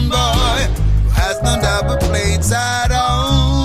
boy who has no double plates at all.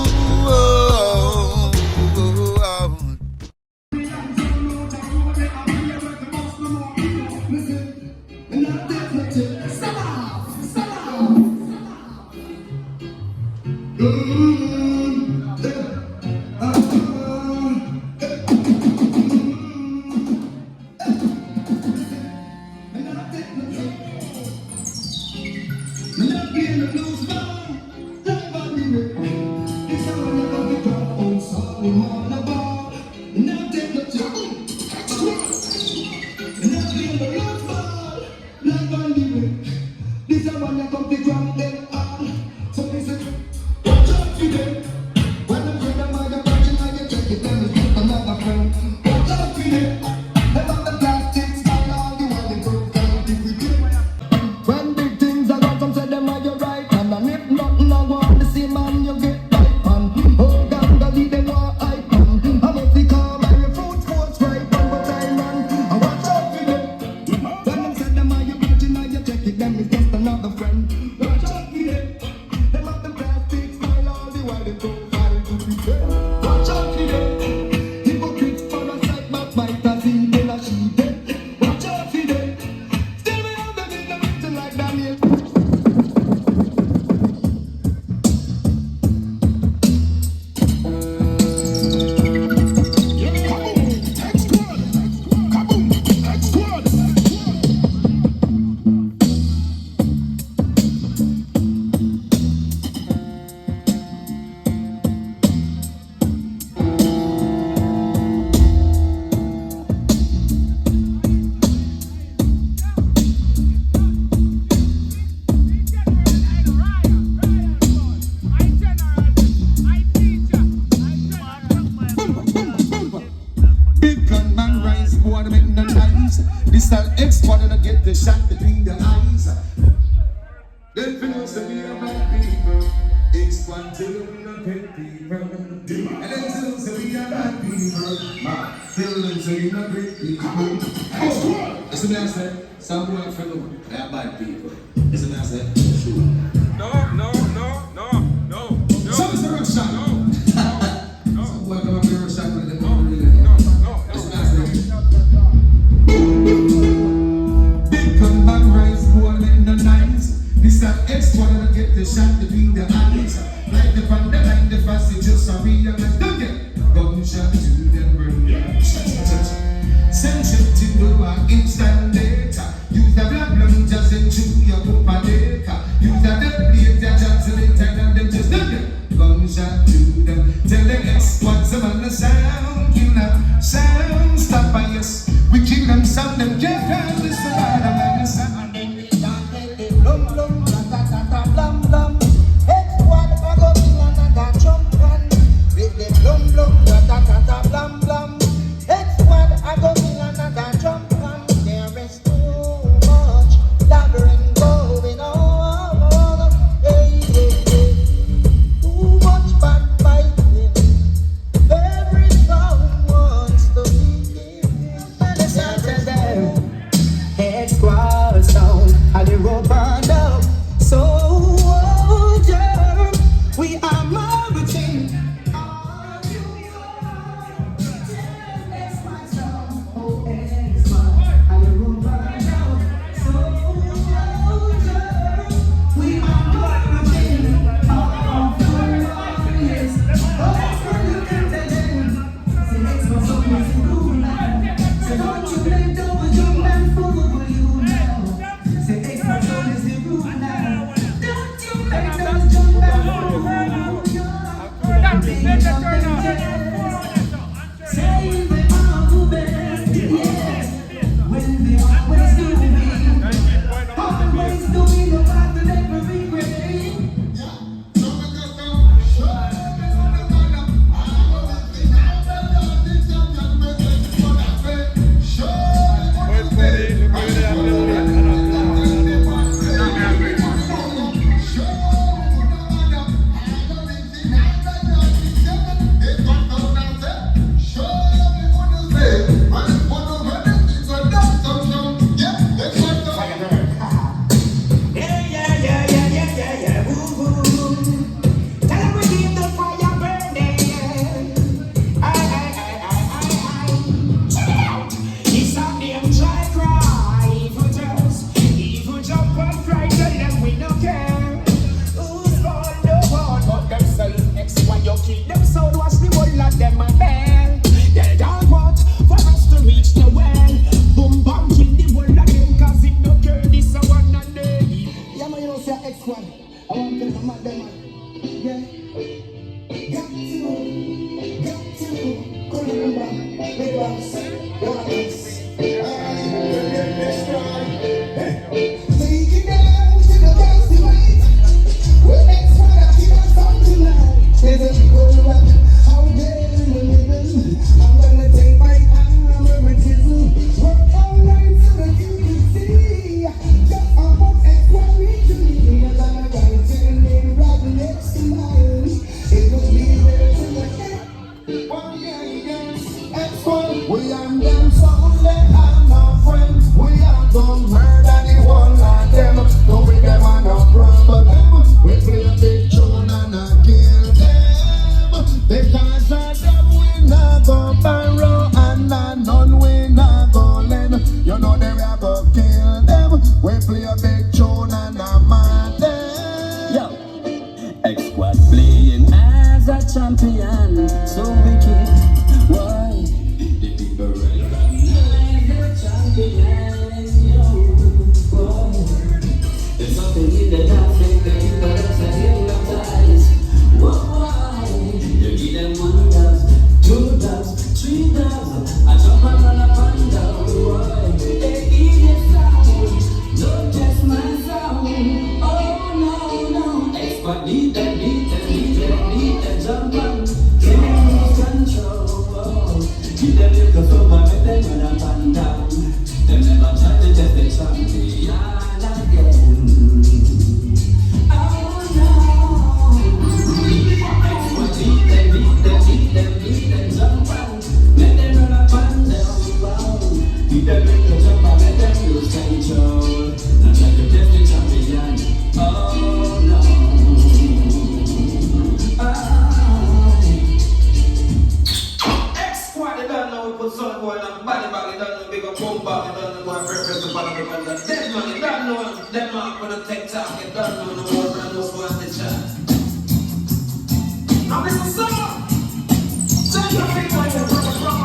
I want to come at them. Yeah. Got to remember the boss. Take it down to the boss tonight. We're extra that you got something tonight. There's a people around out there in the living. I'm gonna take my hammer and chisel. Work all night so that you can see just how much extra we do. As I'm writing in right next to mine, it will be there to the end. One yeah. Extra, we are them only and no friends. We are gonna murder the one like them. Don't bring them on no problem. We play a big tune and I kill them. Because of them we not go borrow and none we not go lend. You know they we are go kill them. We play a big tune and I mad them. Yo, XSQUAD playing as a champion. So wicked, why? The people recognize the champion. Yo, boy. There's something in the dance that the people that are hypnotized. Why? You give them 1 dance, 2 dance, 3 dance. I jump and run up and down. Why? They give the sound, not just my sound. Oh no, XSQUAD need them jump and take control. Give them little soap and make them run up and down. Them never try to test the champion again. Oh no. XSQUAD beat them, jump and make them run up and down. Give them little jump and make them lose control. Not try to test the champion. Oh no. XSQUAD, they don't know we put sun boy on body bag, they don't know big up boom bag, they don't know go and preference the bottom of the band. Dead man, they don't know them mark for the tech talk, they don't know the more brand new go on the chat. Now this is song. Check your feet when you run from.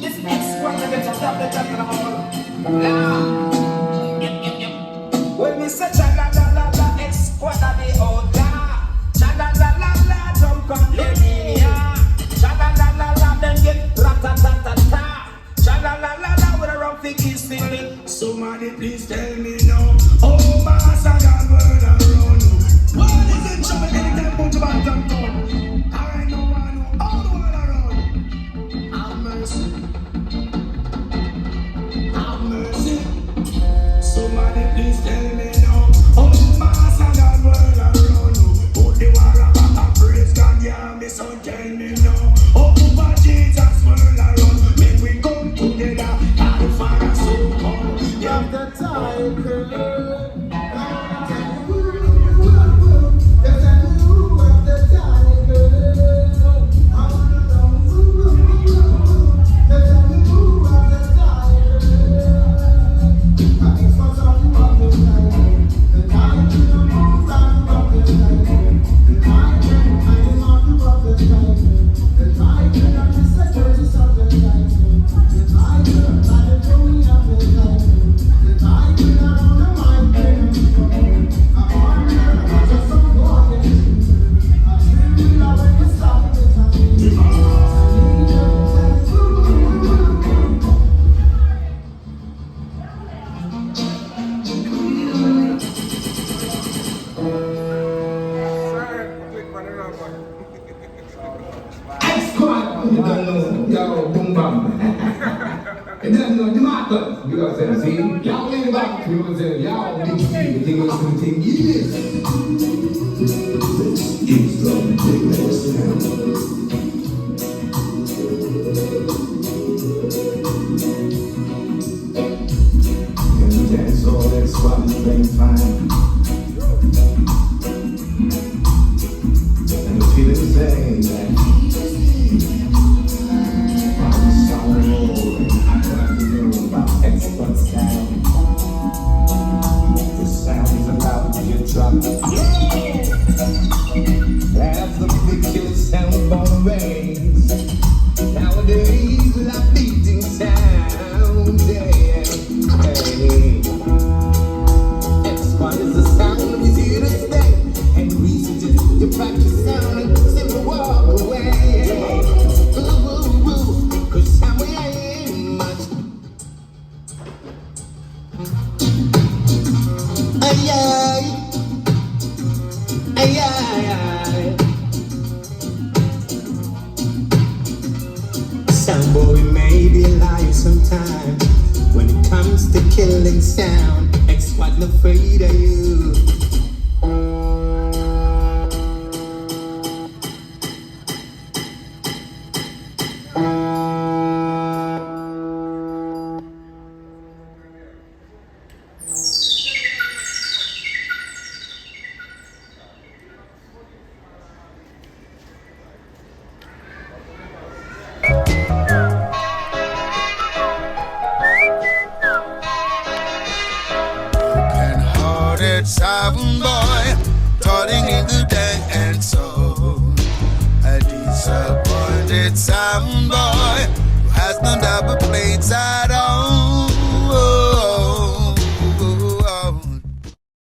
This XSQUAD, they get to stop the chat and I'm when we say cha la la la la, XSQUAD are the old la. Cha la la la la, jump on the mania. Cha la la la la, then get rat-a-tat-ta-ta. Cha la la la la, with a rough kiss feeling. Somebody please tell me now. Oh, master God, word around. What is it, trouble anytime put your back and down? I know, all the world around. Have mercy. Have mercy. Somebody please tell me now. Oh, master God, word around. Put the wall up and praise God, yeah, me son, tell me now. Oh, but Jesus, word around. Make we come together, and Father, so come. You have the time, girl. Yo, boom bam. And then Demarcus, you know what I'm saying? See? Y'all lean back, you know what I'm saying? Y'all big you think of something years. It's the big sound. And that's all that's fun, thing fine. And the feeling the same, like XSQUAD sound. The sound is about to get dropped. That's the ridiculous sound for the rains. Nowadays, with our beating sound, yeah. Hey. XSQUAD is the sound, is here to stay. You practice sound and simply walk away. Ooh, 'cause time we ain't much. Ay, ay. Ay, ay, ay. Sound boy may be a liar sometimes when it comes to killing sound. X-Squad not afraid of you. Broken-hearted sound boy, darting in the dance hall. A disappointed sound boy who has no double plates at all.